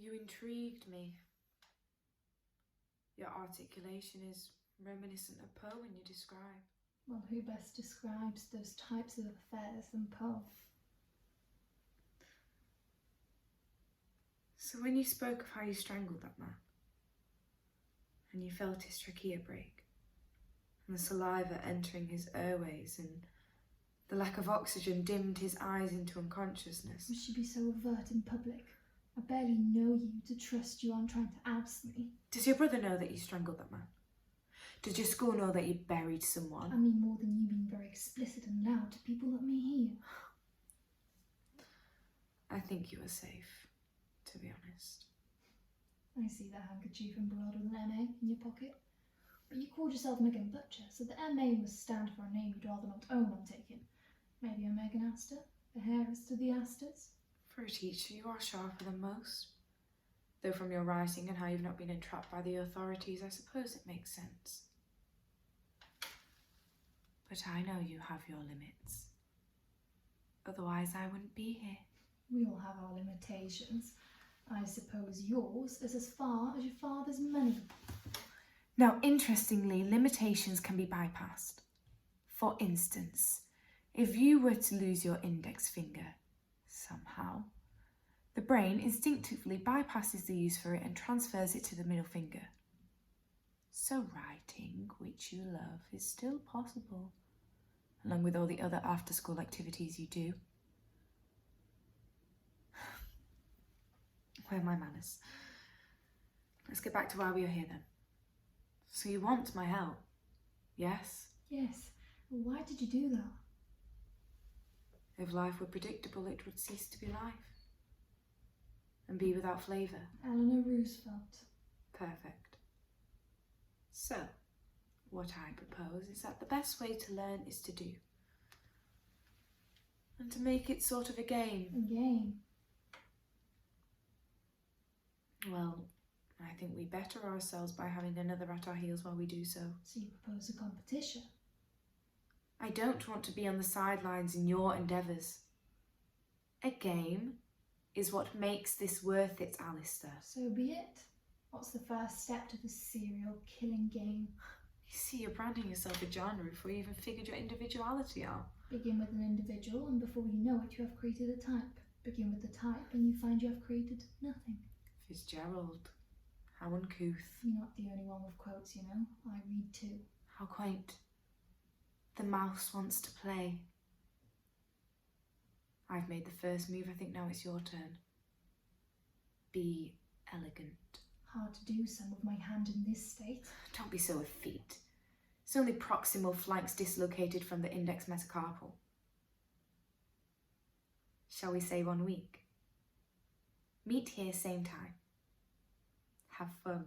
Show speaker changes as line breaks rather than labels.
You intrigued me. Your articulation is reminiscent of Poe when you describe.
Well, who best describes those types of affairs than Poe?
So when you spoke of how you strangled that man, and you felt his trachea break, and the saliva entering his airways, and the lack of oxygen dimmed his eyes into unconsciousness.
You should be so overt in public. I barely know you to trust you aren't trying to oust me.
Does your brother know that you strangled that man? Does your school know that you buried someone?
I mean more than you being very explicit and loud to people that may hear.
I think you are safe, to be honest.
I see that handkerchief embroidered with an MA in your pocket. But you called yourself Megan Butcher, so the MA must stand for a name you'd rather not own, I'm taking. Maybe a Megan Astor? The heiress to the Astors?
For a teacher, you are sharper than most. Though from your writing and how you've not been entrapped by the authorities, I suppose it makes sense. But I know you have your limits. Otherwise, I wouldn't be here.
We all have our limitations. I suppose yours is as far as your father's money.
Now, interestingly, limitations can be bypassed. For instance, if you were to lose your index finger, somehow, the brain instinctively bypasses the use for it and transfers it to the middle finger. So writing, which you love, is still possible, along with all the other after-school activities you do. Where are my manners? Let's get back to why we are here then. So you want my help, yes?
Yes. Well, why did you do that?
If life were predictable, it would cease to be life and be without flavour.
Eleanor Roosevelt.
Perfect. So, what I propose is that the best way to learn is to do. And to make it sort of a game.
A game?
Well, I think we better ourselves by having another at our heels while we do so.
So you propose a competition?
I don't want to be on the sidelines in your endeavours. A game is what makes this worth it, Alistair.
So be it. What's the first step to this serial killing game?
You see, you're branding yourself a genre before you even figured your individuality out.
Begin with an individual, and before you know it, you have created a type. Begin with the type, and you find you have created nothing.
Fitzgerald. How uncouth.
You're not the only one with quotes, you know. I read too.
How quaint. The mouse wants to play. I've made the first move, I think now it's your turn. Be elegant.
Hard to do some with my hand in this state.
Don't be so effete. It's only proximal flanks dislocated from the index metacarpal. Shall we say 1 week? Meet here same time. Have fun.